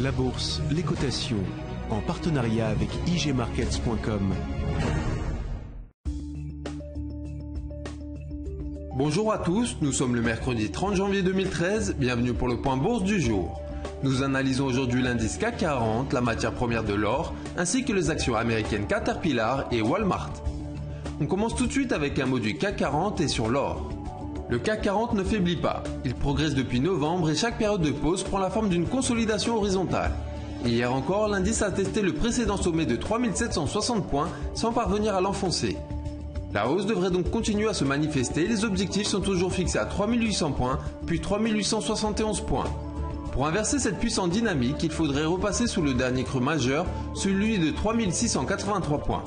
La bourse, les cotations, en partenariat avec igmarkets.com. Bonjour à tous, nous sommes le mercredi 30 janvier 2013, bienvenue pour le point bourse du jour. Nous analysons aujourd'hui l'indice CAC 40, la matière première de l'or, ainsi que les actions américaines Caterpillar et Walmart. On commence tout de suite avec un mot du CAC 40 et sur l'or. Le CAC 40 ne faiblit pas, il progresse depuis novembre et chaque période de pause prend la forme d'une consolidation horizontale. Hier encore, l'indice a testé le précédent sommet de 3760 points sans parvenir à l'enfoncer. La hausse devrait donc continuer à se manifester, les objectifs sont toujours fixés à 3800 points, puis 3871 points. Pour inverser cette puissante dynamique, il faudrait repasser sous le dernier creux majeur, celui de 3683 points.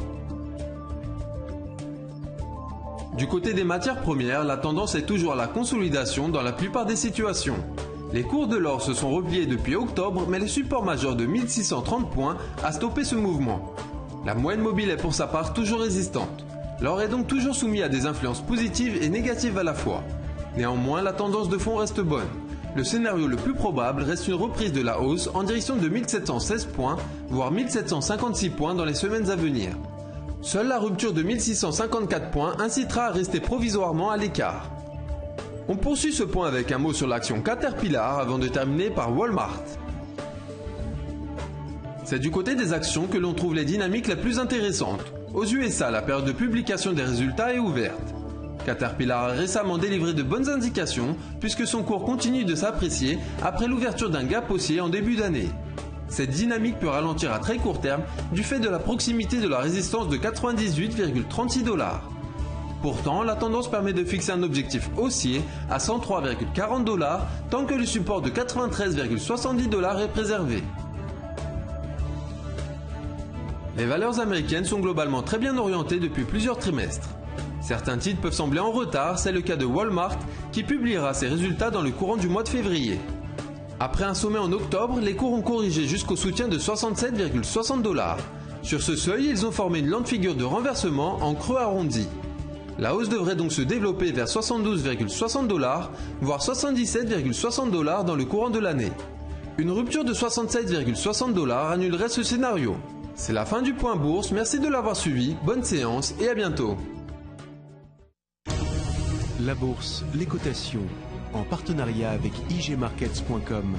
Du côté des matières premières, la tendance est toujours à la consolidation dans la plupart des situations. Les cours de l'or se sont repliés depuis octobre, mais le support majeur de 1630 points a stoppé ce mouvement. La moyenne mobile est pour sa part toujours résistante. L'or est donc toujours soumis à des influences positives et négatives à la fois. Néanmoins, la tendance de fond reste bonne. Le scénario le plus probable reste une reprise de la hausse en direction de 1716 points, voire 1756 points dans les semaines à venir. Seule la rupture de 1654 points incitera à rester provisoirement à l'écart. On poursuit ce point avec un mot sur l'action Caterpillar avant de terminer par Walmart. C'est du côté des actions que l'on trouve les dynamiques les plus intéressantes. Aux USA, la période de publication des résultats est ouverte. Caterpillar a récemment délivré de bonnes indications puisque son cours continue de s'apprécier après l'ouverture d'un gap haussier en début d'année. Cette dynamique peut ralentir à très court terme du fait de la proximité de la résistance de 98,36 $. Pourtant, la tendance permet de fixer un objectif haussier à 103,40 $ tant que le support de 93,70 $ est préservé. Les valeurs américaines sont globalement très bien orientées depuis plusieurs trimestres. Certains titres peuvent sembler en retard, c'est le cas de Walmart qui publiera ses résultats dans le courant du mois de février. Après un sommet en octobre, les cours ont corrigé jusqu'au soutien de 67,60 $. Sur ce seuil, ils ont formé une lente figure de renversement en creux arrondi. La hausse devrait donc se développer vers 72,60 $, voire 77,60 $ dans le courant de l'année. Une rupture de 67,60 $ annulerait ce scénario. C'est la fin du point bourse, merci de l'avoir suivi, bonne séance et à bientôt. La bourse, les cotations, en partenariat avec igmarkets.com.